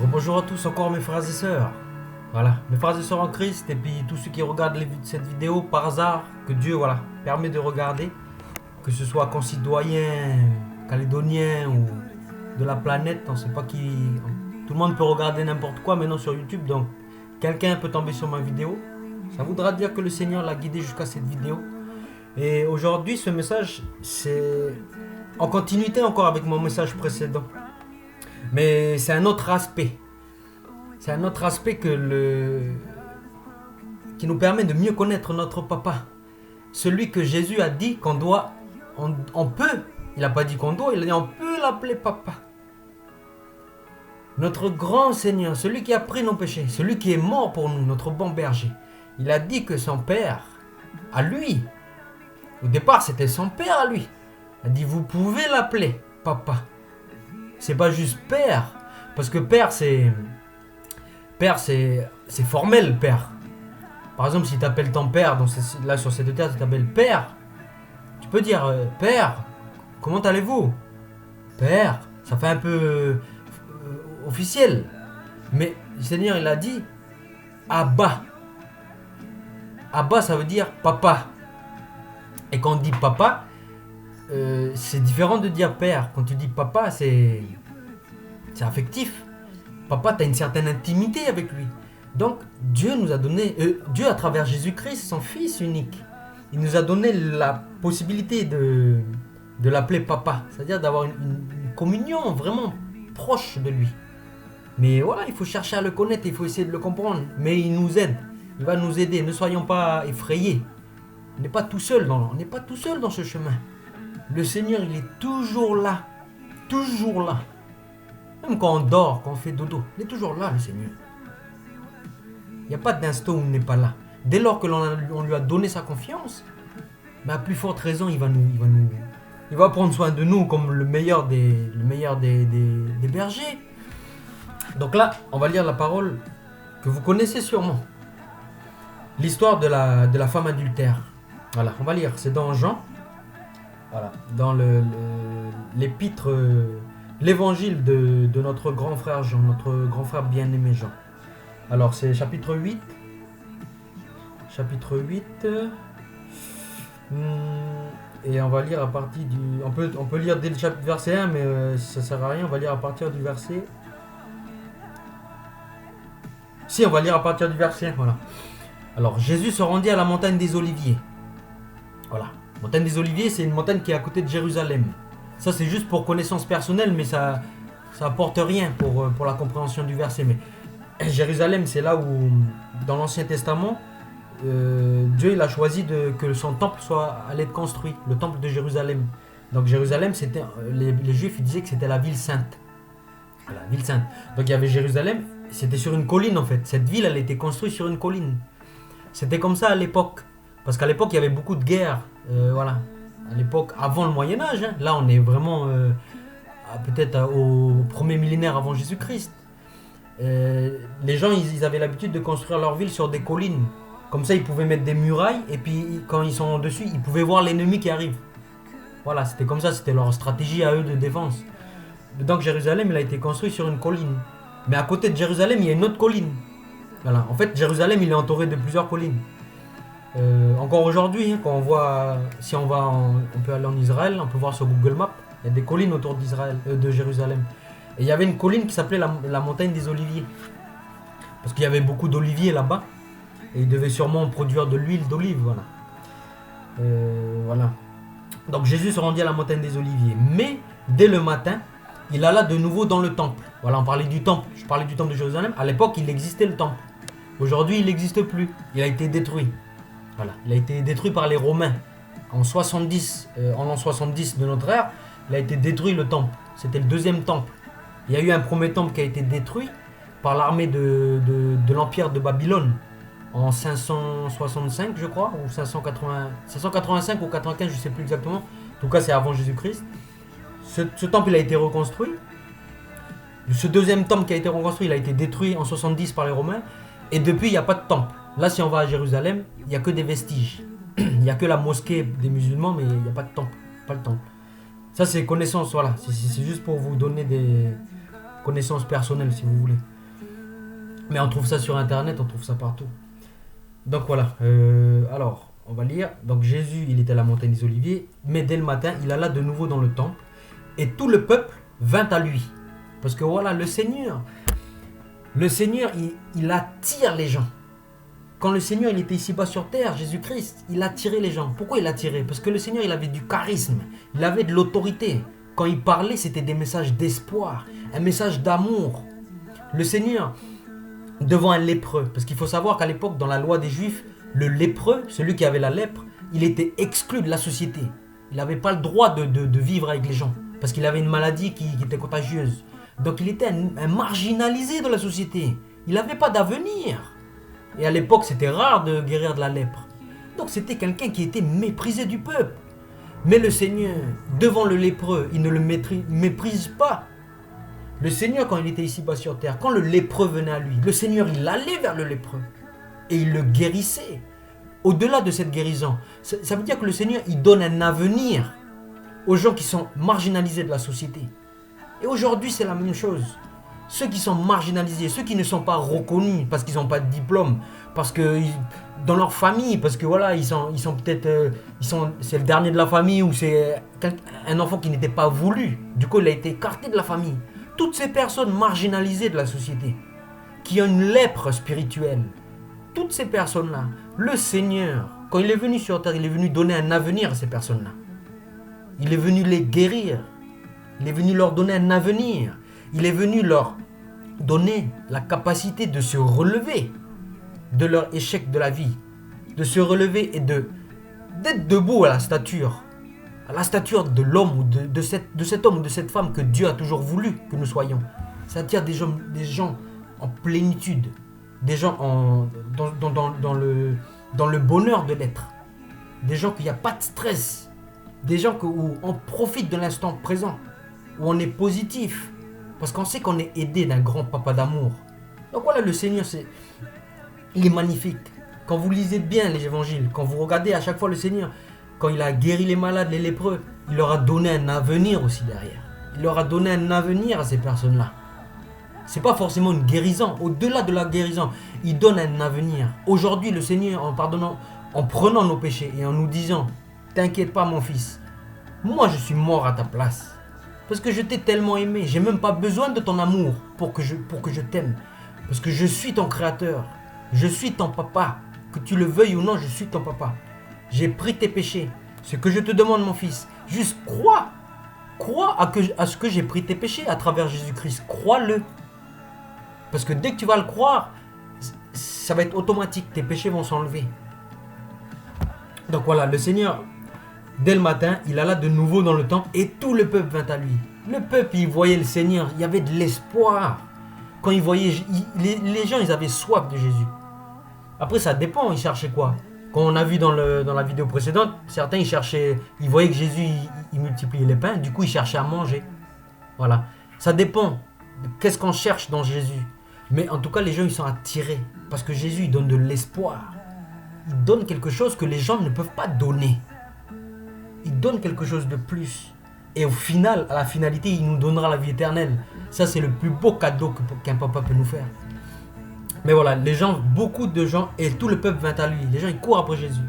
Bonjour à tous encore mes frères et sœurs. Voilà, mes frères et sœurs en Christ et puis tous ceux qui regardent cette vidéo par hasard, que Dieu permet de regarder, que ce soit concitoyens, calédoniens ou de la planète, on sait pas qui. Tout le monde peut regarder n'importe quoi maintenant sur YouTube, donc quelqu'un peut tomber sur ma vidéo. Ça voudra dire que le Seigneur l'a guidé jusqu'à cette vidéo. Et aujourd'hui, ce message, c'est en continuité encore avec mon message précédent. Mais c'est un autre aspect. C'est un autre aspect qui nous permet de mieux connaître notre papa. Celui que Jésus a dit qu'on doit, on peut, il n'a pas dit qu'on doit, il a dit on peut l'appeler papa. Notre grand Seigneur, celui qui a pris nos péchés, celui qui est mort pour nous, notre bon berger. Il a dit que son père, à lui, au départ c'était son père à lui. Il a dit vous pouvez l'appeler papa. C'est pas juste père, parce que père c'est formel, père. Par exemple, si tu appelles ton père, là sur cette terre, tu t'appelles père, tu peux dire père, comment allez-vous? Père, ça fait un peu officiel. Mais le Seigneur, il a dit Abba. Abba, ça veut dire papa. Et quand on dit papa, c'est différent de dire père. Quand tu dis papa, c'est affectif. Papa, tu as une certaine intimité avec lui. Donc, Dieu nous a donné, Dieu à travers Jésus-Christ, son Fils unique, il nous a donné la possibilité de l'appeler papa. C'est-à-dire d'avoir une communion vraiment proche de lui. Mais voilà, il faut chercher à le connaître, il faut essayer de le comprendre. Mais il nous aide, il va nous aider. Ne soyons pas effrayés. On n'est pas tout seul dans ce chemin. Le Seigneur, il est toujours là. Toujours là. Même quand on dort, quand on fait dodo, il est toujours là, le Seigneur. Il n'y a pas d'instant où il n'est pas là. Dès lors que l'on lui a donné sa confiance, mais à plus forte raison, il va prendre soin de nous comme le meilleur des bergers. Donc là, on va lire la parole que vous connaissez sûrement. L'histoire de la femme adultère. Voilà, on va lire. C'est dans Jean. Voilà, dans l'épître, l'évangile de notre grand frère Jean, notre grand frère bien-aimé Jean. Alors c'est chapitre 8. Chapitre 8. Et on va lire à partir du... On peut lire dès le verset 1, mais ça sert à rien, on va lire à partir du verset... Si, on va lire à partir du verset 1, voilà. Alors, Jésus se rendit à la montagne des Oliviers. Voilà. Montagne des Oliviers, c'est une montagne qui est à côté de Jérusalem. Ça, c'est juste pour connaissance personnelle, mais ça apporte rien pour la compréhension du verset. Mais Jérusalem, c'est là où, dans l'Ancien Testament, Dieu il a choisi que son temple allait être construit, le temple de Jérusalem. Donc Jérusalem, c'était les Juifs ils disaient que c'était la ville sainte. La ville sainte. Donc il y avait Jérusalem, c'était sur une colline en fait. Cette ville, elle a été construite sur une colline. C'était comme ça à l'époque. Parce qu'à l'époque, il y avait beaucoup de guerres. Voilà. À l'époque, avant le Moyen-Âge. Hein. Là, on est vraiment peut-être au premier millénaire avant Jésus-Christ. Les gens, ils avaient l'habitude de construire leur ville sur des collines. Comme ça, ils pouvaient mettre des murailles. Et puis, quand ils sont dessus, ils pouvaient voir l'ennemi qui arrive. Voilà, c'était comme ça. C'était leur stratégie à eux de défense. Donc, Jérusalem, il a été construit sur une colline. Mais à côté de Jérusalem, il y a une autre colline. Voilà. En fait, Jérusalem, il est entouré de plusieurs collines. Encore aujourd'hui, hein, quand on voit, si on peut aller en Israël, on peut voir sur Google Maps, il y a des collines autour de Jérusalem. Et il y avait une colline qui s'appelait la montagne des Oliviers. Parce qu'il y avait beaucoup d'oliviers là-bas. Et ils devaient sûrement produire de l'huile d'olive, voilà. Voilà. Donc Jésus se rendit à la montagne des Oliviers. Mais, dès le matin, il alla de nouveau dans le temple. Voilà, on parlait du temple. Je parlais du temple de Jérusalem. À l'époque, il existait le temple. Aujourd'hui, il n'existe plus. Il a été détruit. Voilà. Il a été détruit par les Romains. En l'an 70 de notre ère, il a été détruit le temple. C'était le deuxième temple. Il y a eu un premier temple qui a été détruit par l'armée de l'Empire de Babylone en 565, je crois, ou 585 ou 95, je ne sais plus exactement. En tout cas, c'est avant Jésus-Christ. Ce temple il a été reconstruit. Ce deuxième temple qui a été reconstruit, il a été détruit en 70 par les Romains. Et depuis, il n'y a pas de temple. Là, si on va à Jérusalem, il n'y a que des vestiges. Il n'y a que la mosquée des musulmans, mais il n'y a pas de temple. Pas le temple. Ça, c'est connaissance, voilà. C'est juste pour vous donner connaissance personnelle si vous voulez. Mais on trouve ça sur internet, on trouve ça partout. Donc voilà, alors on va lire. Donc Jésus, il était à la montagne des Oliviers, mais dès le matin, il alla de nouveau dans le temple, et tout le peuple vint à lui. Parce que voilà, le Seigneur, il attire les gens. Quand le Seigneur il était ici-bas sur terre, Jésus-Christ, il attirait les gens. Pourquoi il attirait? Parce que le Seigneur, il avait du charisme, il avait de l'autorité. Quand il parlait, c'était des messages d'espoir, un message d'amour. Le Seigneur, devant un lépreux, parce qu'il faut savoir qu'à l'époque, dans la loi des Juifs, le lépreux, celui qui avait la lèpre, il était exclu de la société. Il n'avait pas le droit de vivre avec les gens, parce qu'il avait une maladie qui était contagieuse. Donc il était un marginalisé de la société. Il n'avait pas d'avenir. Et à l'époque, c'était rare de guérir de la lèpre. Donc c'était quelqu'un qui était méprisé du peuple. Mais le Seigneur, devant le lépreux, il ne le méprise pas. Le Seigneur, quand il était ici-bas sur terre, quand le lépreux venait à lui, le Seigneur, il allait vers le lépreux. Et il le guérissait. Au-delà de cette guérison, ça veut dire que le Seigneur, il donne un avenir aux gens qui sont marginalisés de la société. Et aujourd'hui, c'est la même chose. Ceux qui sont marginalisés, ceux qui ne sont pas reconnus parce qu'ils n'ont pas de diplôme, parce que dans leur famille, parce que voilà, ils sont peut-être, c'est le dernier de la famille ou c'est un enfant qui n'était pas voulu. Du coup, il a été écarté de la famille. Toutes ces personnes marginalisées de la société, qui ont une lèpre spirituelle, toutes ces personnes-là, le Seigneur, quand il est venu sur terre, il est venu donner un avenir à ces personnes-là. Il est venu les guérir. Il est venu leur donner un avenir. Il est venu leur donner la capacité de se relever de leur échec de la vie. De se relever et d'être debout à la stature de l'homme ou de cet homme ou de cette femme que Dieu a toujours voulu que nous soyons. C'est-à-dire des gens en plénitude, des gens dans le bonheur de l'être, des gens qu'il n'y a pas de stress, des gens où on profite de l'instant présent, où on est positif, parce qu'on sait qu'on est aidé d'un grand papa d'amour. Donc voilà, le Seigneur, il est magnifique. Quand vous lisez bien les évangiles, quand vous regardez à chaque fois le Seigneur, quand il a guéri les malades, les lépreux, il leur a donné un avenir aussi derrière. Il leur a donné un avenir à ces personnes-là. C'est pas forcément une guérison. Au-delà de la guérison, il donne un avenir. Aujourd'hui, le Seigneur, en prenant nos péchés et en nous disant, t'inquiète pas mon fils, moi je suis mort à ta place. Parce que je t'ai tellement aimé, j'ai même pas besoin de ton amour pour que je t'aime. Parce que je suis ton créateur, je suis ton papa. Que tu le veuilles ou non, je suis ton papa. J'ai pris tes péchés. Ce que je te demande mon fils, juste crois. Crois à ce que j'ai pris tes péchés à travers Jésus-Christ. Crois-le. Parce que dès que tu vas le croire, ça va être automatique, tes péchés vont s'enlever. Donc voilà, le Seigneur, dès le matin, il alla de nouveau dans le temple et tout le peuple vint à lui. Le peuple, il voyait le Seigneur, il y avait de l'espoir. Quand il voyait, les gens, ils avaient soif de Jésus. Après, ça dépend, ils cherchaient quoi? Quand on a vu dans la vidéo précédente, certains, ils voyaient que Jésus, il multipliait les pains, du coup, ils cherchaient à manger. Voilà. Ça dépend de qu'est-ce qu'on cherche dans Jésus. Mais en tout cas, les gens, ils sont attirés. Parce que Jésus, il donne de l'espoir. Il donne quelque chose que les gens ne peuvent pas donner. Il donne quelque chose de plus. Et au final, à la finalité, il nous donnera la vie éternelle. Ça, c'est le plus beau cadeau qu'un papa peut nous faire. Mais voilà, les gens, beaucoup de gens, et tout le peuple vint à lui. Les gens, ils courent après Jésus.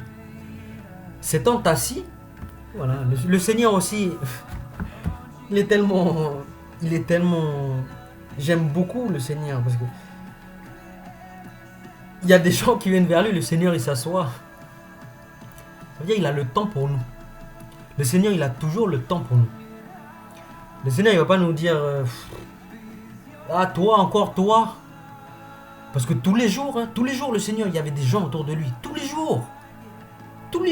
S'étant assis, voilà, le Seigneur aussi, il est tellement... J'aime beaucoup le Seigneur, parce que il y a des gens qui viennent vers lui, le Seigneur, il s'assoit. Ça veut dire qu'il a le temps pour nous. Le Seigneur, il a toujours le temps pour nous. Le Seigneur, il ne va pas nous dire ah, toi, encore toi. Parce que tous les jours, le Seigneur, il y avait des gens autour de lui. Tous les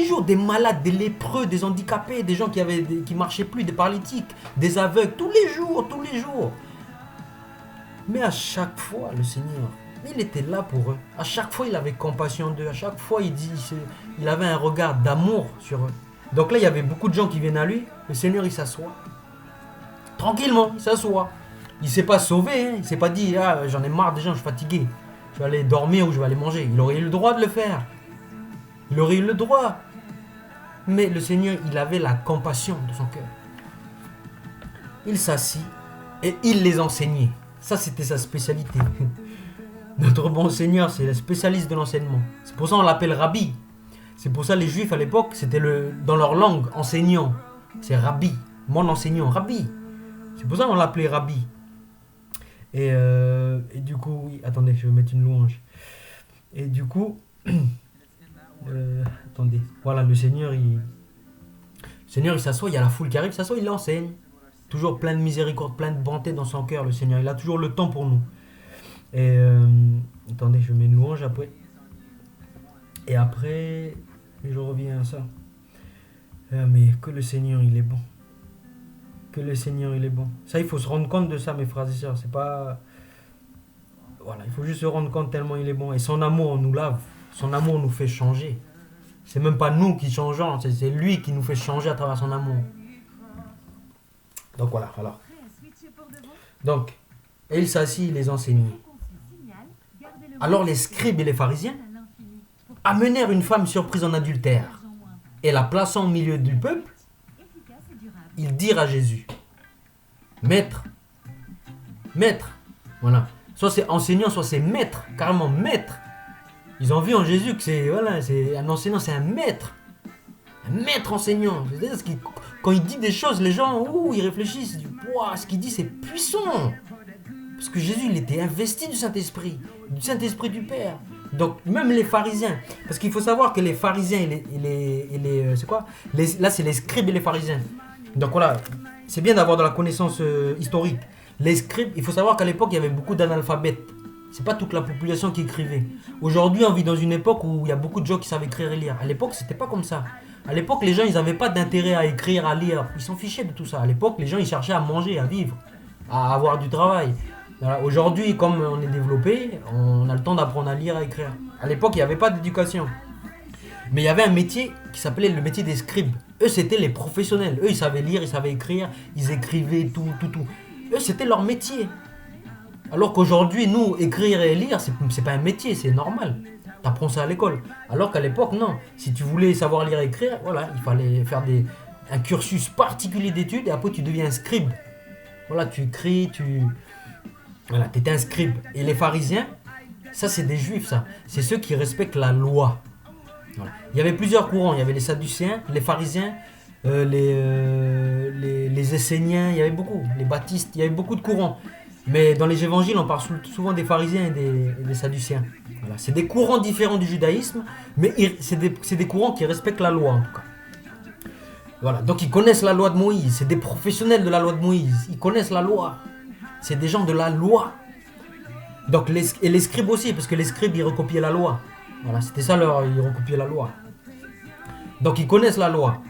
jours, des malades, des lépreux, des handicapés, des gens qui marchaient plus, des paralytiques, des aveugles. Tous les jours. Mais à chaque fois, le Seigneur, il était là pour eux. À chaque fois, il avait compassion d'eux. À chaque fois, il avait un regard d'amour sur eux. Donc là, il y avait beaucoup de gens qui viennent à lui. Le Seigneur, il s'assoit. Tranquillement, il s'assoit. Il ne s'est pas sauvé. Il ne s'est pas dit, ah, j'en ai marre des gens, je suis fatigué. Je vais aller dormir ou je vais aller manger. Il aurait eu le droit de le faire. Il aurait eu le droit. Mais le Seigneur, il avait la compassion de son cœur. Il s'assit et il les enseignait. Ça, c'était sa spécialité. Notre bon Seigneur, c'est le spécialiste de l'enseignement. C'est pour ça qu'on l'appelle Rabbi. C'est pour ça les Juifs à l'époque, c'était dans leur langue, enseignant. C'est Rabbi, mon enseignant, Rabbi. C'est pour ça qu'on l'appelait Rabbi. Et du coup, oui, attendez, je vais mettre une louange. Et du coup, attendez, voilà, le Seigneur, il s'assoit, il y a la foule qui arrive, il s'assoit, il enseigne. Toujours plein de miséricorde, plein de bonté dans son cœur, le Seigneur. Il a toujours le temps pour nous. Et attendez, je mets une louange après. Et après, je reviens à ça. Mais que le Seigneur, il est bon. Que le Seigneur, il est bon. Ça, il faut se rendre compte de ça, mes frères et sœurs. C'est pas... Voilà, il faut juste se rendre compte tellement il est bon. Et son amour nous lave. Son amour nous fait changer. C'est même pas nous qui changeons, c'est lui qui nous fait changer à travers son amour. Donc voilà, alors. Donc, et il s'assit, il les enseignait. Alors les scribes et les pharisiens amenèrent une femme surprise en adultère et la plaçant au milieu du peuple, ils dirent à Jésus, Maître, voilà. Soit c'est enseignant, soit c'est maître, carrément maître. Ils ont vu en Jésus que c'est un enseignant, c'est un maître enseignant. C'est-à-dire quand il dit des choses, les gens, ils réfléchissent, ils disent, wow, ce qu'il dit c'est puissant. Parce que Jésus, il était investi du Saint-Esprit du Père. Donc même les pharisiens, parce qu'il faut savoir que les pharisiens là c'est les scribes et les pharisiens. Donc voilà, c'est bien d'avoir de la connaissance historique. Les scribes, il faut savoir qu'à l'époque il y avait beaucoup d'analphabètes. C'est pas toute la population qui écrivait. Aujourd'hui on vit dans une époque où il y a beaucoup de gens qui savent écrire et lire. À l'époque c'était pas comme ça. À l'époque les gens ils n'avaient pas d'intérêt à écrire, à lire. Ils s'en fichaient de tout ça. À l'époque les gens ils cherchaient à manger, à vivre, à avoir du travail. Voilà. Aujourd'hui, comme on est développé, on a le temps d'apprendre à lire, à écrire. À l'époque, il n'y avait pas d'éducation. Mais il y avait un métier qui s'appelait le métier des scribes. Eux, c'était les professionnels. Eux, ils savaient lire, ils savaient écrire, ils écrivaient tout. Eux, c'était leur métier. Alors qu'aujourd'hui, nous, écrire et lire, c'est pas un métier, c'est normal. T'apprends ça à l'école. Alors qu'à l'époque, non. Si tu voulais savoir lire et écrire, voilà, il fallait faire un cursus particulier d'études et après, tu deviens un scribe. Voilà, tu écris, Voilà, tu étais un scribe. Et les pharisiens, ça c'est des juifs, ça. C'est ceux qui respectent la loi. Voilà. Il y avait plusieurs courants. Il y avait les sadducéens, les pharisiens, les esséniens, il y avait beaucoup. Les baptistes, il y avait beaucoup de courants. Mais dans les évangiles, on parle souvent des pharisiens et des sadducéens. Voilà. C'est des courants différents du judaïsme, mais c'est des courants qui respectent la loi en tout cas. Voilà. Donc ils connaissent la loi de Moïse. C'est des professionnels de la loi de Moïse. Ils connaissent la loi. C'est des gens de la loi. Donc les scribes aussi, parce que les scribes ils recopiaient la loi. Voilà, c'était ça ils recopiaient la loi. Donc ils connaissent la loi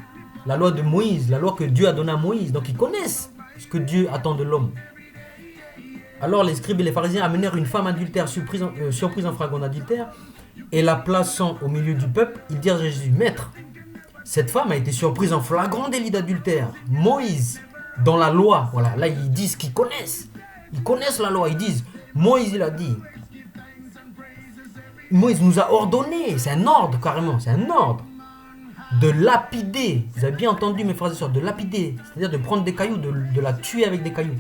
de Moïse, la loi que Dieu a donnée à Moïse. Donc ils connaissent ce que Dieu attend de l'homme. Alors les scribes et les pharisiens amenèrent une femme adultère surprise en flagrant adultère et la plaçant au milieu du peuple, ils dirent à Jésus, Maître, cette femme a été surprise en flagrant délit d'adultère. Moïse, dans la loi, voilà, là ils disent qu'ils connaissent. Ils connaissent la loi, ils disent, Moïse il a dit. Moïse nous a ordonné, c'est un ordre carrément, c'est un ordre. De lapider, vous avez bien entendu mes frères et sœurs, de lapider, c'est-à-dire de prendre des cailloux, de la tuer avec des cailloux.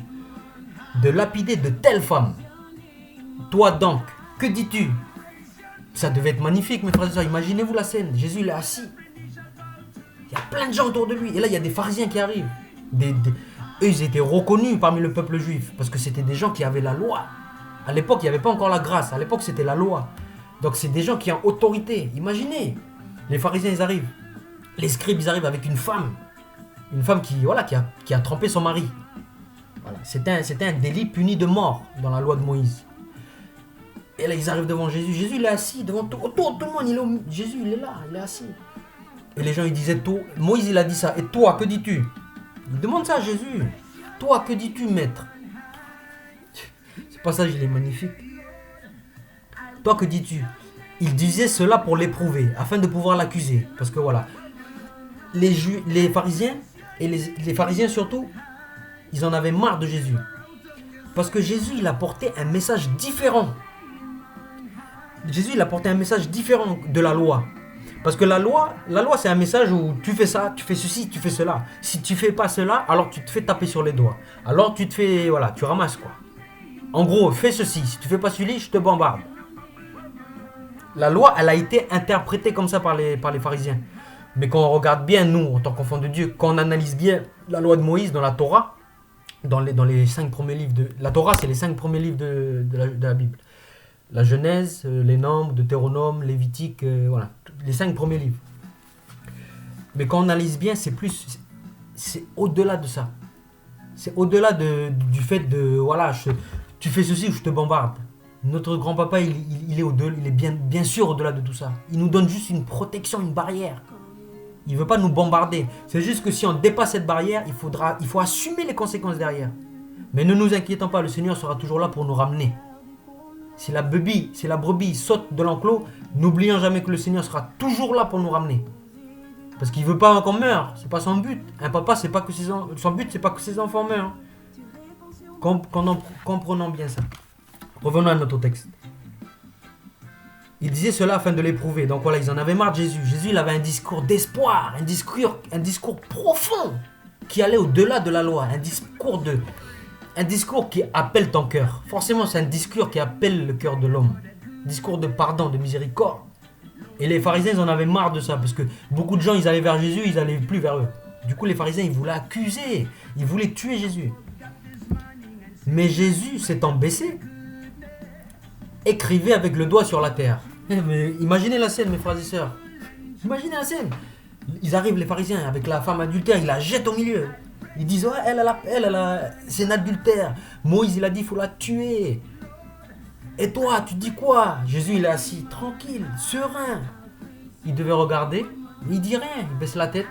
De lapider de telle femme. Toi donc, que dis-tu? Ça devait être magnifique mes frères et sœurs, imaginez-vous la scène, Jésus il est assis. Il y a plein de gens autour de lui, et là il y a des pharisiens qui arrivent. Eux, ils étaient reconnus parmi le peuple juif parce que c'était des gens qui avaient la loi. À l'époque, il n'y avait pas encore la grâce. À l'époque, c'était la loi. Donc, c'est des gens qui ont autorité. Imaginez, les pharisiens, ils arrivent. Les scribes, ils arrivent avec une femme. Une femme qui a trompé son mari. Voilà. C'était un délit puni de mort dans la loi de Moïse. Et là, ils arrivent devant Jésus. Jésus, il est assis devant tout le monde. Jésus, il est là, il est assis. Et les gens, ils disaient, Moïse, il a dit ça. Et toi, que dis-tu? Il demande ça à Jésus. Toi, que dis-tu, maître? Ce passage, il est magnifique. Toi, que dis-tu? Il disait cela pour l'éprouver, afin de pouvoir l'accuser. Parce que voilà, les pharisiens, et les pharisiens surtout, ils en avaient marre de Jésus. Parce que Jésus, il apportait un message différent. Jésus, il apportait un message différent de la loi. Parce que la loi c'est un message où tu fais ça, tu fais ceci, tu fais cela. Si tu fais pas cela, alors tu te fais taper sur les doigts. Alors tu te fais, voilà, tu ramasses quoi. En gros, fais ceci. Si tu fais pas celui, je te bombarde. La loi, elle a été interprétée comme ça par les pharisiens. Mais quand on regarde bien, nous, en tant qu'enfants de Dieu, quand on analyse bien la loi de Moïse dans la Torah, dans les 5 premiers livres de... La Torah, c'est les 5 premiers livres de la Bible. La Genèse, les Nombres, Deutéronome, Lévitique, voilà. Les 5 premiers livres. Mais quand on analyse bien, c'est au-delà de ça. C'est au-delà du fait de... Voilà, tu fais ceci ou je te bombarde. Notre grand-papa, il est au-delà, il est bien sûr au-delà de tout ça. Il nous donne juste une protection, une barrière. Il ne veut pas nous bombarder. C'est juste que si on dépasse cette barrière, il faut assumer les conséquences derrière. Mais ne nous inquiétons pas, le Seigneur sera toujours là pour nous ramener. Si la brebis saute de l'enclos, n'oublions jamais que le Seigneur sera toujours là pour nous ramener. Parce qu'il ne veut pas qu'on meure, c'est pas son but. Un papa, son but, c'est pas que ses enfants meurent. Comprenons bien ça. Revenons à notre texte. Il disait cela afin de l'éprouver. Donc voilà, ils en avaient marre de Jésus. Jésus, il avait un discours d'espoir, un discours profond qui allait au-delà de la loi. Un discours qui appelle ton cœur. Forcément, c'est un discours qui appelle le cœur de l'homme. Discours de pardon, de miséricorde. Et les pharisiens, ils en avaient marre de ça. Parce que beaucoup de gens, ils allaient vers Jésus, ils n'allaient plus vers eux. Du coup, les pharisiens, ils voulaient accuser. Ils voulaient tuer Jésus. Mais Jésus s'étant baissé, écrivait avec le doigt sur la terre. Mais imaginez la scène, mes frères et sœurs. Imaginez la scène. Ils arrivent, les pharisiens, avec la femme adultère, ils la jettent au milieu. Ils disent, ouais, c'est un adultère. Moïse, il a dit, il faut la tuer. Et toi, tu dis quoi? Jésus, il est assis, tranquille, serein. Il devait regarder, il dit rien, il baisse la tête.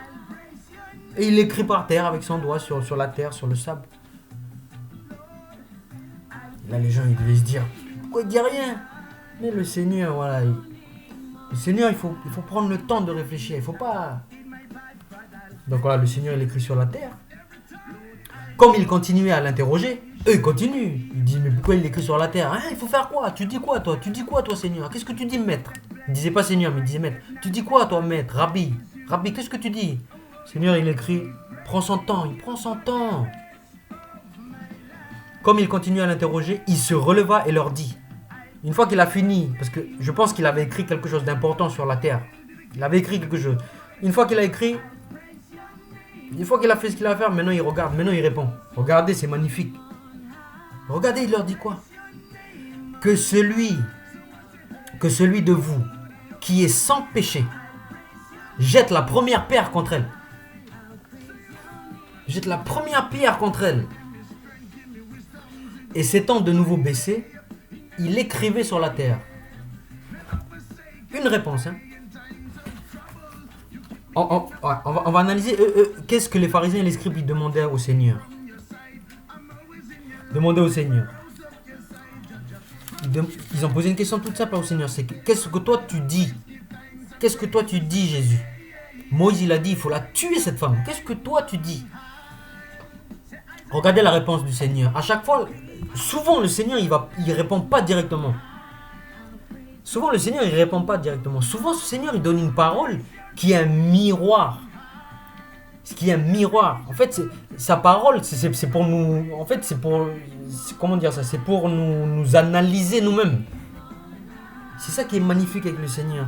Et il écrit par terre avec son doigt sur la terre, sur le sable. Là, les gens, ils devaient se dire, pourquoi il dit rien? Mais le Seigneur, voilà. Le Seigneur, il faut prendre le temps de réfléchir. Il faut pas... Donc voilà, le Seigneur, il écrit sur la terre. Comme il continuait à l'interroger, eux, ils continuent. Ils disent, mais pourquoi il écrit sur la terre? Hein, il faut faire quoi? Tu dis quoi, toi? Tu dis quoi, toi, Seigneur? Qu'est-ce que tu dis, maître? Il disait pas Seigneur, mais il disait maître. Tu dis quoi, toi, maître? Rabbi, qu'est-ce que tu dis? Seigneur, il écrit, prends son temps, il prend son temps. Comme il continuait à l'interroger, il se releva et leur dit, une fois qu'il a fini, parce que je pense qu'il avait écrit quelque chose d'important sur la terre. Il avait écrit quelque chose. Une fois qu'il a écrit, une fois qu'il a fait ce qu'il a à faire, maintenant il regarde, maintenant il répond. Regardez, c'est magnifique. Regardez, il leur dit quoi? Que celui de vous qui est sans péché jette la première pierre contre elle. Jette la première pierre contre elle. Et s'étant de nouveau baissé, il écrivait sur la terre. Une réponse. Hein. On va analyser qu'est-ce que les pharisiens et les scribes demandaient au Seigneur. Demandaient au Seigneur. Ils ont posé une question toute simple au Seigneur. C'est qu'est-ce que toi tu dis? Qu'est-ce que toi tu dis, Jésus? Moïse, il a dit, il faut la tuer cette femme. Qu'est-ce que toi tu dis? Regardez la réponse du Seigneur. À chaque fois, souvent le Seigneur, il répond pas directement. Souvent le Seigneur, il répond pas directement. Souvent, ce Seigneur, il donne une parole qui est un miroir. Qui est un miroir. En fait, sa parole, c'est pour nous... En fait, c'est pour... Comment dire ça? C'est pour nous analyser nous-mêmes. C'est ça qui est magnifique avec le Seigneur.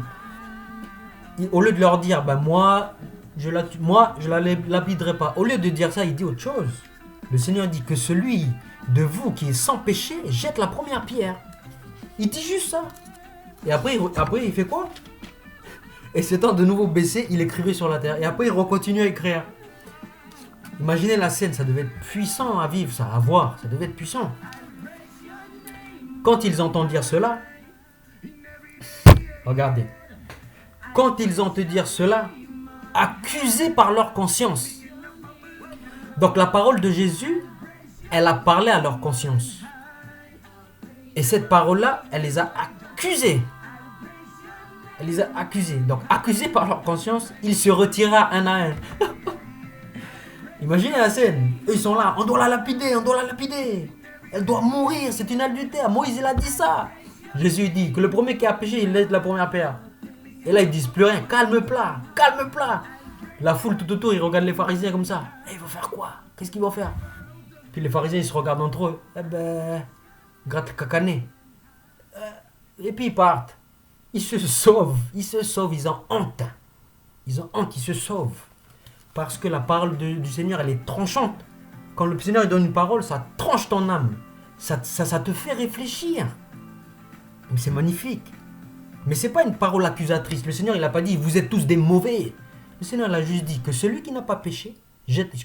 Au lieu de leur dire, ben moi, je la lapiderai pas. Au lieu de dire ça, il dit autre chose. Le Seigneur dit que celui de vous qui est sans péché jette la première pierre. Il dit juste ça. Et après il fait quoi? Et s'étant de nouveau baissé, il écrivait sur la terre. Et après, il recontinue à écrire. Imaginez la scène, ça devait être puissant à vivre, ça, à voir. Ça devait être puissant. Quand ils entendent dire cela, regardez. Quand ils entendent dire cela, accusés par leur conscience. Donc la parole de Jésus, elle a parlé à leur conscience. Et cette parole-là, elle les a accusés. Elle les a accusés. Donc accusés par leur conscience, ils se retira un à un. Imaginez la scène. Eux, ils sont là. On doit la lapider, on doit la lapider. Elle doit mourir, c'est une adultère. Moïse, il a dit ça. Jésus dit que le premier qui a péché, il laisse la première pierre. Et là, ils disent plus rien. Calme plat, calme plat. La foule tout autour, ils regardent les pharisiens comme ça. Eh, ils vont faire quoi? Qu'est-ce qu'ils vont faire? Puis les pharisiens, ils se regardent entre eux. Eh ben, grattent le cacanet. Et puis ils partent. Ils se sauvent, ils ont honte. Ils ont honte, ils se sauvent. Parce que la parole du Seigneur, elle est tranchante. Quand le Seigneur donne une parole, ça tranche ton âme. Ça te fait réfléchir. Mais c'est magnifique. Mais c'est pas une parole accusatrice. Le Seigneur, il n'a pas dit, vous êtes tous des mauvais. Le Seigneur, il a juste dit que celui qui n'a pas péché,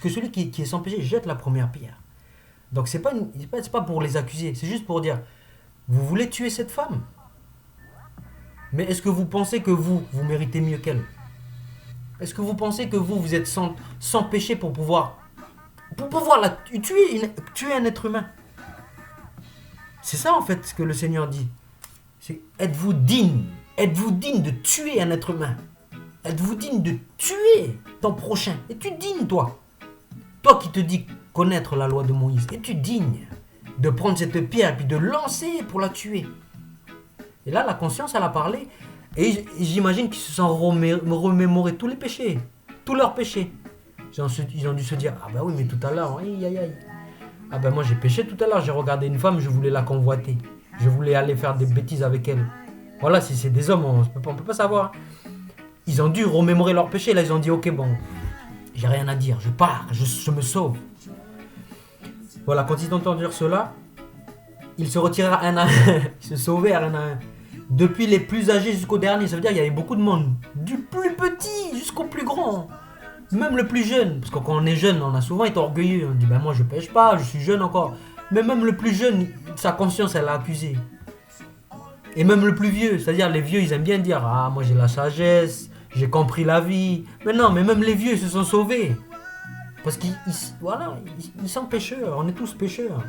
que celui qui est sans péché, jette la première pierre. Donc c'est pas pour les accuser. C'est juste pour dire, vous voulez tuer cette femme? Mais est-ce que vous pensez que vous méritez mieux qu'elle? Est-ce que vous pensez que vous êtes sans péché pour pouvoir tuer un être humain? C'est ça en fait ce que le Seigneur dit. C'est êtes-vous digne de tuer un être humain? Êtes-vous digne de tuer ton prochain? Es-tu digne, toi? Toi qui te dis connaître la loi de Moïse, es-tu digne de prendre cette pierre et puis de lancer pour la tuer? Et là, la conscience, elle a parlé. Et j'imagine qu'ils se sont remémorés tous les péchés. Tous leurs péchés. Ils ont dû se dire, ah bah oui, mais tout à l'heure, aïe aïe aïe. Ah bah moi j'ai péché tout à l'heure, j'ai regardé une femme, je voulais la convoiter. Je voulais aller faire des bêtises avec elle. Voilà, si c'est des hommes, on peut pas savoir. Ils ont dû remémorer leurs péchés. Là, ils ont dit, ok, bon, j'ai rien à dire, je pars, je me sauve. Voilà, quand ils ont entendu cela, ils se retirèrent un à un. Ils se sauvèrent un à un. Depuis les plus âgés jusqu'au dernier. Ça veut dire qu'il y avait beaucoup de monde. Du plus petit jusqu'au plus grand. Même le plus jeune. Parce que quand on est jeune, on a souvent été orgueilleux. On dit, ben moi je pêche pas, je suis jeune encore. Mais même le plus jeune, sa conscience, elle l'a accusé. Et même le plus vieux. C'est-à-dire les vieux, ils aiment bien dire, ah moi j'ai la sagesse, j'ai compris la vie. Mais non, mais même les vieux, ils se sont sauvés. Parce qu'ils sont pécheurs. On est tous pécheurs.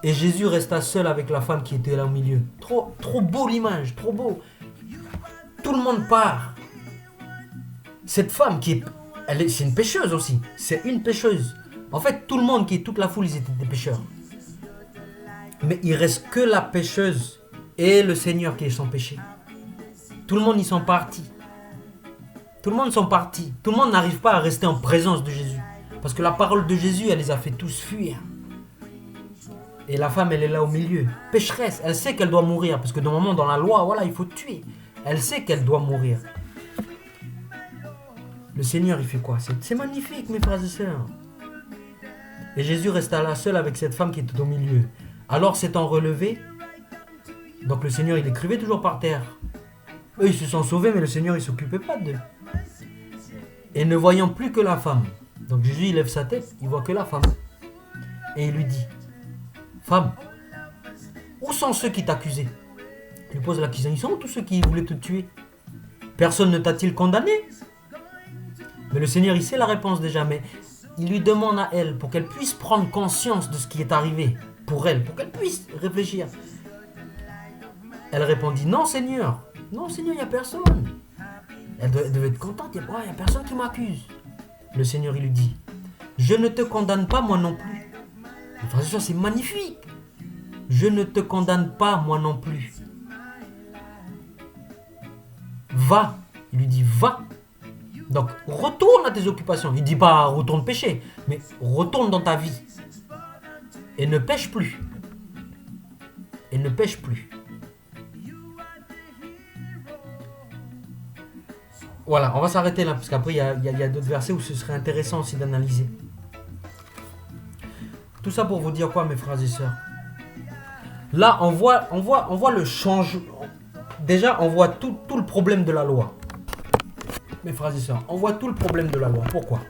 Et Jésus resta seul avec la femme qui était là au milieu. Trop beau l'image, trop beau. Tout le monde part. Cette femme c'est une pécheuse aussi. C'est une pécheuse. En fait, tout le monde toute la foule, ils étaient des pécheurs. Mais il reste que la pécheuse et le Seigneur qui est sans péché. Tout le monde, ils sont partis. Tout le monde sont partis. Tout le monde n'arrive pas à rester en présence de Jésus. Parce que la parole de Jésus, elle les a fait tous fuir. Et la femme, elle est là au milieu. Pécheresse, elle sait qu'elle doit mourir. Parce que normalement, dans la loi, voilà, il faut tuer. Elle sait qu'elle doit mourir. Le Seigneur, il fait quoi? C'est magnifique, mes frères et sœurs. Et Jésus resta là seul avec cette femme qui était au milieu. Alors, s'étant relevé, donc le Seigneur, il écrivait toujours par terre. Eux, ils se sont sauvés, mais le Seigneur, il ne s'occupait pas d'eux. Et ne voyant plus que la femme. Donc Jésus, il lève sa tête, il voit que la femme. Et il lui dit, femme, où sont ceux qui t'accusaient? Il lui pose la question, ils sont où tous ceux qui voulaient te tuer? Personne ne t'a-t-il condamné? Mais le Seigneur, il sait la réponse déjà, mais il lui demande à elle, pour qu'elle puisse prendre conscience de ce qui est arrivé, pour elle, pour qu'elle puisse réfléchir. Elle répondit, non Seigneur, il n'y a personne. Elle devait être contente, il n'y a personne qui m'accuse. Le Seigneur, il lui dit, je ne te condamne pas moi non plus. Frère, c'est magnifique. Je ne te condamne pas moi non plus. Va, il lui dit, va. Donc, retourne à tes occupations. Il ne dit pas retourne pécher, mais retourne dans ta vie. Et ne pêche plus. Et ne pêche plus. Voilà, on va s'arrêter là, parce qu'après, il y a d'autres versets où ce serait intéressant aussi d'analyser. Tout ça pour vous dire quoi, mes frères et sœurs? Là, on voit le changement. Déjà, on voit tout le problème de la loi. Mes frères et sœurs, on voit tout le problème de la loi. Pourquoi?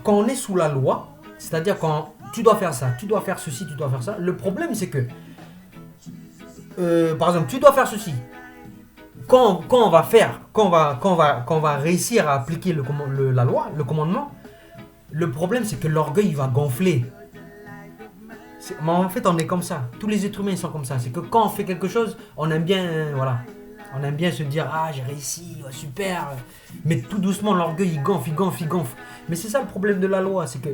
Quand on est sous la loi, c'est-à-dire quand tu dois faire ça, tu dois faire ceci, tu dois faire ça, le problème c'est que, par exemple, tu dois faire ceci. Quand on va réussir à appliquer la loi, le commandement, le problème c'est que l'orgueil va gonfler. Mais en fait, on est comme ça. Tous les êtres humains ils sont comme ça. C'est que quand on fait quelque chose, on aime bien, voilà. On aime bien se dire, ah j'ai réussi, oh, super. Mais tout doucement, l'orgueil il gonfle. Mais c'est ça le problème de la loi, c'est que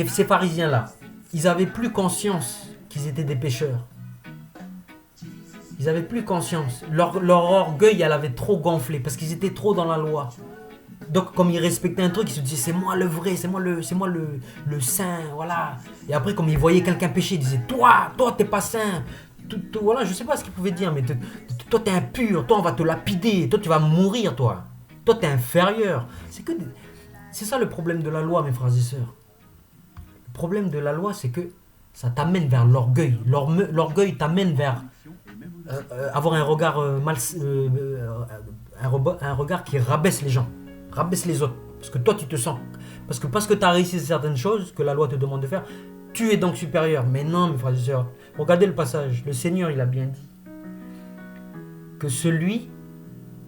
ces pharisiens là, ils avaient plus conscience qu'ils étaient des pécheurs. Ils avaient plus conscience. Leur orgueil, elle avait trop gonflé parce qu'ils étaient trop dans la loi. Donc comme il respectait un truc, il se disait c'est moi le vrai, c'est moi le saint, voilà. Et après comme il voyait quelqu'un pécher, il disait toi t'es pas saint. Voilà, je sais pas ce qu'il pouvait dire, mais toi t'es impur, toi on va te lapider, toi tu vas mourir, toi t'es inférieur. C'est ça le problème de la loi, mes frères et sœurs. Le problème de la loi, c'est que ça t'amène vers l'orgueil. L'orgueil t'amène vers avoir un regard un regard qui rabaisse les gens, rabaisse les autres. Parce que toi tu te sens, parce que tu as réussi certaines choses que la loi te demande de faire, tu es donc supérieur. Mais non, mes frères et sœurs, regardez le passage. Le Seigneur, il a bien dit que celui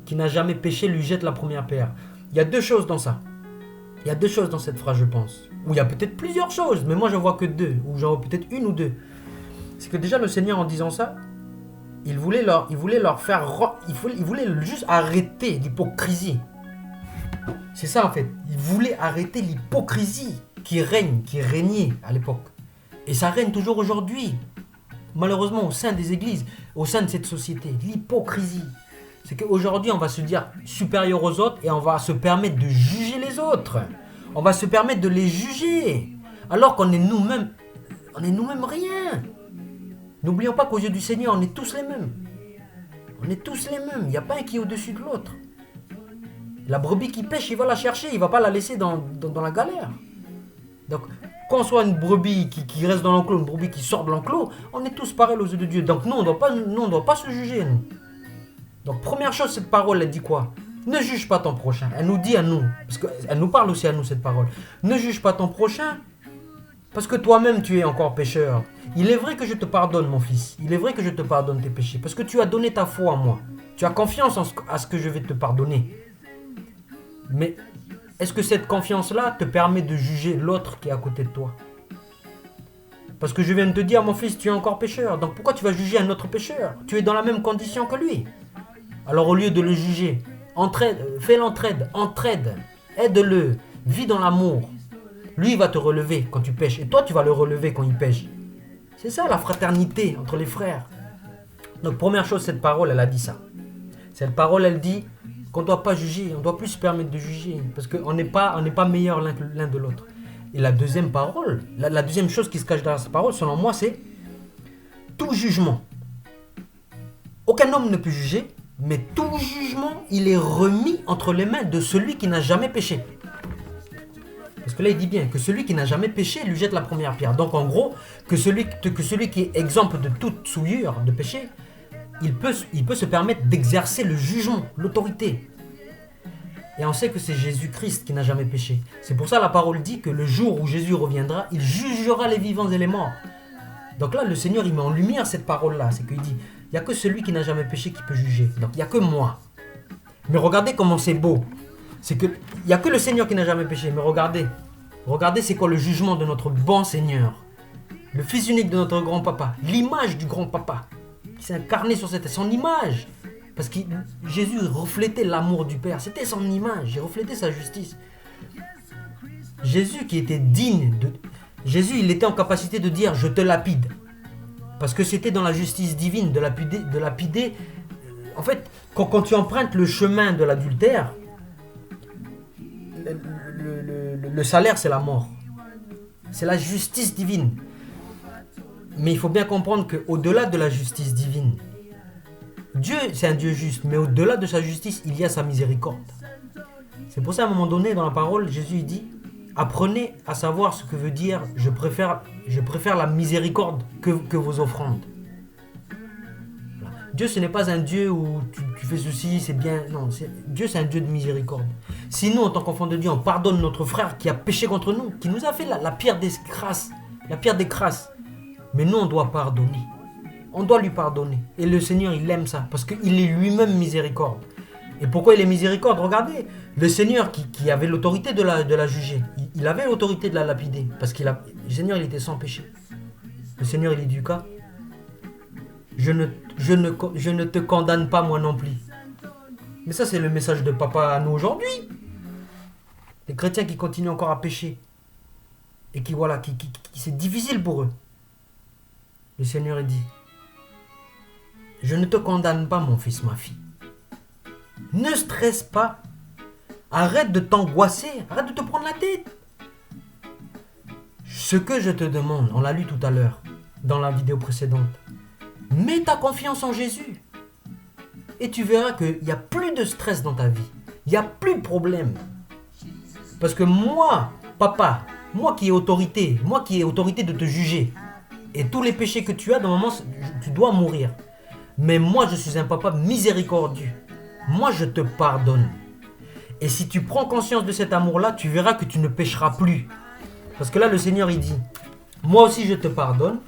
qui n'a jamais péché lui jette la première pierre. Il y a deux choses dans ça. Il y a deux choses dans cette phrase, je pense. Ou il y a peut-être plusieurs choses, mais moi j'en vois que deux. Ou j'en vois peut-être une ou deux. C'est que déjà le Seigneur, en disant ça, il voulait juste arrêter l'hypocrisie. C'est ça en fait. Il voulait arrêter l'hypocrisie qui régnait à l'époque. Et ça règne toujours aujourd'hui. Malheureusement au sein des églises, au sein de cette société. L'hypocrisie. C'est qu'aujourd'hui on va se dire supérieur aux autres et on va se permettre de juger les autres. On va se permettre de les juger. Alors qu'on est nous-mêmes rien. N'oublions pas qu'aux yeux du Seigneur, on est tous les mêmes. On est tous les mêmes. Il n'y a pas un qui est au-dessus de l'autre. La brebis qui pêche, il va la chercher. Il ne va pas la laisser dans la galère. Donc, qu'on soit une brebis qui reste dans l'enclos, une brebis qui sort de l'enclos, on est tous pareils aux yeux de Dieu. Donc, nous, on ne doit pas se juger, nous. Donc, première chose, cette parole, elle dit quoi? Ne juge pas ton prochain. Elle nous dit à nous, parce qu'elle nous parle aussi à nous, cette parole. Ne juge pas ton prochain, parce que toi-même, tu es encore pécheur. Il est vrai que je te pardonne, mon fils. Il est vrai que je te pardonne tes péchés. Parce que tu as donné ta foi en moi. Tu as confiance à ce que je vais te pardonner. Mais est-ce que cette confiance-là te permet de juger l'autre qui est à côté de toi? Parce que je viens de te dire, mon fils, tu es encore pécheur. Donc pourquoi tu vas juger un autre pécheur? Tu es dans la même condition que lui. Alors au lieu de le juger, fais l'entraide, aide-le, vis dans l'amour. Lui, il va te relever quand tu pêches. Et toi, tu vas le relever quand il pêche. C'est ça la fraternité entre les frères. Donc première chose, cette parole, elle a dit ça. Cette parole, elle dit qu'on ne doit pas juger. On ne doit plus se permettre de juger. Parce qu'on n'est pas meilleurs l'un de l'autre. Et la deuxième parole, la deuxième chose qui se cache derrière cette parole, selon moi, c'est tout jugement. Aucun homme ne peut juger, mais tout jugement, il est remis entre les mains de celui qui n'a jamais péché. Parce que là, il dit bien que celui qui n'a jamais péché lui jette la première pierre. Donc, en gros, que celui qui est exempt de toute souillure de péché, il peut se permettre d'exercer le jugement, l'autorité. Et on sait que c'est Jésus-Christ qui n'a jamais péché. C'est pour ça la parole dit que le jour où Jésus reviendra, il jugera les vivants et les morts. Donc là, le Seigneur, il met en lumière cette parole-là. C'est qu'il dit, il n'y a que celui qui n'a jamais péché qui peut juger. Donc, il n'y a que moi. Mais regardez comment c'est beau. C'est qu'il n'y a que le Seigneur qui n'a jamais péché. Mais regardez c'est quoi le jugement de notre bon Seigneur. Le Fils unique de notre grand papa. L'image du grand papa. Qui s'est incarné sur cette terre. Son image. Parce que Jésus reflétait l'amour du Père. C'était son image. Il reflétait sa justice. Jésus qui était digne de... Jésus, il était en capacité de dire « je te lapide ». Parce que c'était dans la justice divine de lapider. En fait, quand tu empruntes le chemin de l'adultère, le salaire, c'est la mort. C'est la justice divine. Mais il faut bien comprendre qu'au-delà de la justice divine, Dieu, c'est un Dieu juste, mais au-delà de sa justice, il y a sa miséricorde. C'est pour ça, à un moment donné, dans la parole, Jésus dit « Apprenez à savoir ce que veut dire « Je préfère la miséricorde que vos offrandes ». Dieu, ce n'est pas un Dieu où tu fais ceci, c'est bien. Non, Dieu, c'est un Dieu de miséricorde. Si nous, en tant qu'enfants de Dieu, on pardonne notre frère qui a péché contre nous, qui nous a fait la pire des crasses, mais nous, on doit pardonner. On doit lui pardonner. Et le Seigneur, il aime ça, parce qu'il est lui-même miséricorde. Et pourquoi il est miséricorde? Regardez, le Seigneur qui avait l'autorité de la juger, il avait l'autorité de la lapider, parce le Seigneur, il était sans péché. Le Seigneur, il est du cas. Je ne te condamne pas moi non plus. Mais ça, c'est le message de papa à nous aujourd'hui. Les chrétiens qui continuent encore à pécher. Et qui c'est difficile pour eux. Le Seigneur, il dit, je ne te condamne pas, mon fils, ma fille. Ne stresse pas Arrête de t'angoisser, arrête de te prendre la tête. Ce que je te demande, on l'a lu tout à l'heure, dans la vidéo précédente, mets ta confiance en Jésus. Et tu verras qu'il n'y a plus de stress dans ta vie. Il n'y a plus de problème. Parce que moi, papa, moi qui ai autorité de te juger, et tous les péchés que tu as, dans le moment, tu dois mourir. Mais moi, je suis un papa miséricordieux. Moi, je te pardonne. Et si tu prends conscience de cet amour-là, tu verras que tu ne pécheras plus. Parce que là, le Seigneur, il dit, moi aussi, je te pardonne.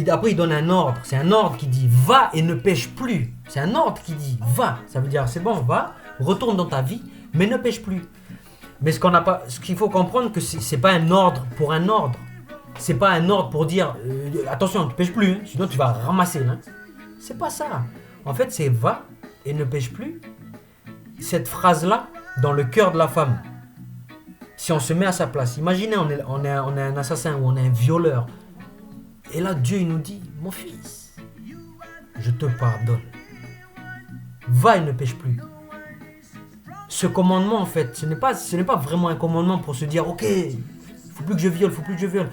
Après, il donne un ordre. C'est un ordre qui dit, va et ne pêche plus. C'est un ordre qui dit, va. Ça veut dire, c'est bon, va, retourne dans ta vie, mais ne pêche plus. Mais ce qu'il faut comprendre, que c'est pas un ordre pour un ordre. C'est pas un ordre pour dire, attention, ne pêche plus, hein, sinon tu vas ramasser. Hein. C'est pas ça. En fait, c'est va et ne pêche plus. Cette phrase-là, dans le cœur de la femme, si on se met à sa place, imaginez, on est un assassin ou on est un violeur. Et là, Dieu, il nous dit, mon fils, je te pardonne. Va et ne pêche plus. Ce commandement, en fait, ce n'est pas vraiment un commandement pour se dire, ok, faut plus que je viole.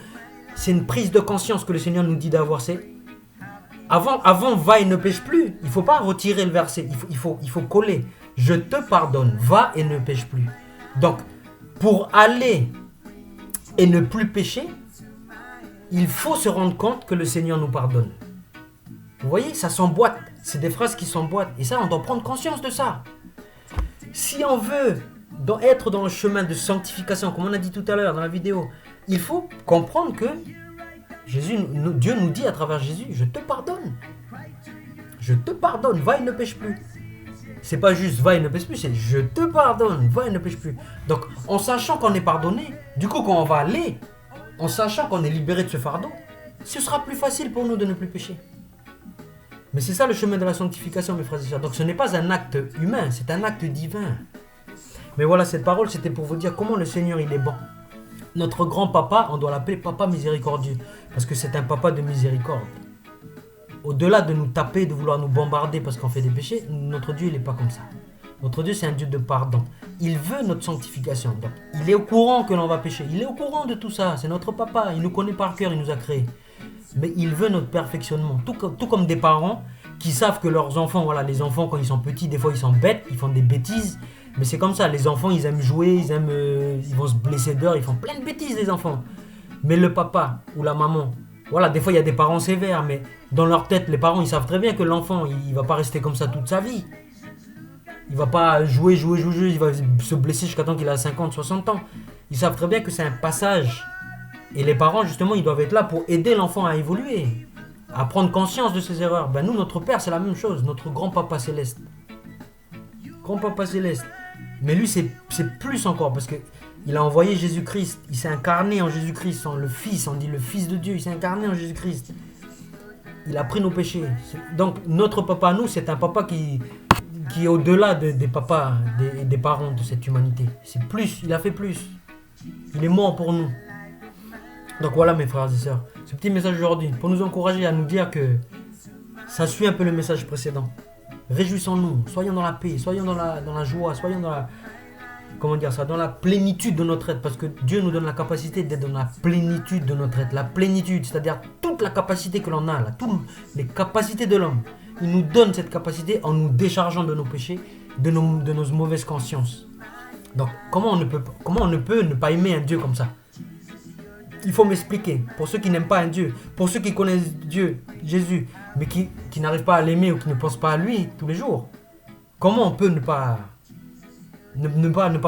C'est une prise de conscience que le Seigneur nous dit d'avoir. C'est avant, va et ne pêche plus. Il ne faut pas retirer le verset. Il faut coller. Je te pardonne. Va et ne pêche plus. Donc, pour aller et ne plus pécher, il faut se rendre compte que le Seigneur nous pardonne. Vous voyez, ça s'emboîte. C'est des phrases qui s'emboîtent. Et ça, on doit prendre conscience de ça. Si on veut être dans le chemin de sanctification, comme on a dit tout à l'heure dans la vidéo, il faut comprendre que Dieu nous dit à travers Jésus, je te pardonne. Je te pardonne, va et ne pêche plus. C'est pas juste va et ne pêche plus, c'est je te pardonne, va et ne pêche plus. Donc, en sachant qu'on est pardonné, du coup, quand on va aller, en sachant qu'on est libéré de ce fardeau, ce sera plus facile pour nous de ne plus pécher. Mais c'est ça le chemin de la sanctification, mes frères et sœurs. Donc, ce n'est pas un acte humain, c'est un acte divin. Mais voilà, cette parole, c'était pour vous dire comment le Seigneur, il est bon. Notre grand papa, on doit l'appeler papa miséricordieux, parce que c'est un papa de miséricorde. Au-delà de nous taper, de vouloir nous bombarder parce qu'on fait des péchés, notre Dieu, il n'est pas comme ça. Notre Dieu, c'est un Dieu de pardon. Il veut notre sanctification. Donc, il est au courant que l'on va pécher. Il est au courant de tout ça. C'est notre papa. Il nous connaît par cœur. Il nous a créés. Mais il veut notre perfectionnement. Tout comme des parents qui savent que leurs enfants, voilà, les enfants, quand ils sont petits, des fois, ils sont bêtes. Ils font des bêtises. Mais c'est comme ça. Les enfants, ils aiment jouer. Ils vont se blesser d'heure. Ils font plein de bêtises, les enfants. Mais le papa ou la maman, voilà, des fois, il y a des parents sévères. Mais dans leur tête, les parents, ils savent très bien que l'enfant, il ne va pas rester comme ça toute sa vie. Il va pas jouer, il va se blesser jusqu'à temps qu'il a 50, 60 ans. Ils savent très bien que c'est un passage. Et les parents, justement, ils doivent être là pour aider l'enfant à évoluer, à prendre conscience de ses erreurs. Ben nous, notre Père, c'est la même chose, notre grand Papa Céleste. Grand Papa Céleste. Mais lui, c'est plus encore, parce qu'il a envoyé Jésus-Christ. Il s'est incarné en Jésus-Christ, le Fils, on dit le Fils de Dieu. Il s'est incarné en Jésus-Christ. Il a pris nos péchés. Donc, notre papa, nous, c'est un papa qui est au-delà des papas, des parents de cette humanité. C'est plus, il a fait plus. Il est mort pour nous. Donc voilà mes frères et sœurs, ce petit message aujourd'hui, pour nous encourager à nous dire que ça suit un peu le message précédent. Réjouissons-nous, soyons dans la paix, soyons dans la joie, soyons dans dans la plénitude de notre être, parce que Dieu nous donne la capacité d'être dans la plénitude de notre être. La plénitude, c'est-à-dire toute la capacité que l'on a, toutes les capacités de l'homme. Il nous donne cette capacité en nous déchargeant de nos péchés, de nos mauvaises consciences. Donc, comment on ne peut ne pas aimer un Dieu comme ça? Il faut m'expliquer. Pour ceux qui n'aiment pas un Dieu, pour ceux qui connaissent Dieu, Jésus, mais qui n'arrivent pas à l'aimer ou qui ne pensent pas à lui tous les jours, comment on peut ne pas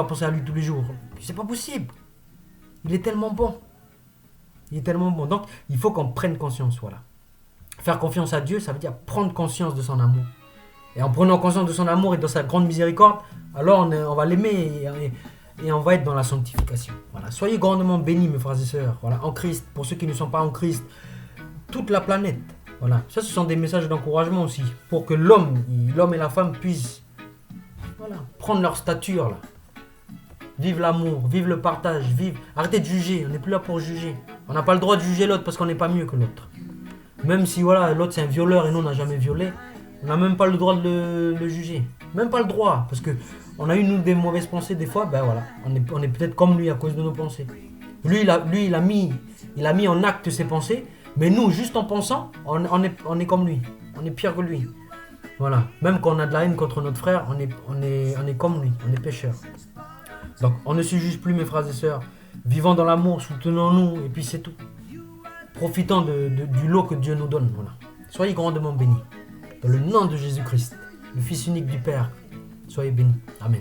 penser à lui tous les jours? C'est pas possible. Il est tellement bon. Il est tellement bon. Donc, il faut qu'on prenne conscience, voilà. Faire confiance à Dieu, ça veut dire prendre conscience de son amour. Et en prenant conscience de son amour et de sa grande miséricorde, alors on va l'aimer et on va être dans la sanctification. Voilà. Soyez grandement bénis, mes frères et sœurs, voilà, en Christ. Pour ceux qui ne sont pas en Christ, toute la planète. Voilà. Ça, ce sont des messages d'encouragement aussi, pour que l'homme et la femme puissent, voilà, prendre leur stature, là. Vive l'amour, vive le partage, arrêtez de juger. On n'est plus là pour juger. On n'a pas le droit de juger l'autre parce qu'on n'est pas mieux que l'autre. Même si voilà, l'autre c'est un violeur et nous on n'a jamais violé, on n'a même pas le droit de le juger. Même pas le droit, parce que on a eu nous des mauvaises pensées des fois, ben voilà, on est peut-être comme lui à cause de nos pensées. Lui, il a mis en acte ses pensées, mais nous, juste en pensant, on est comme lui. On est pire que lui. Voilà. Même quand on a de la haine contre notre frère, on est comme lui. On est pécheur. Donc, on ne se juge plus, mes frères et sœurs. Vivons dans l'amour, soutenons-nous, et puis c'est tout. Profitons du lot que Dieu nous donne. Voilà. Soyez grandement bénis. Dans le nom de Jésus-Christ, le Fils unique du Père, soyez bénis. Amen.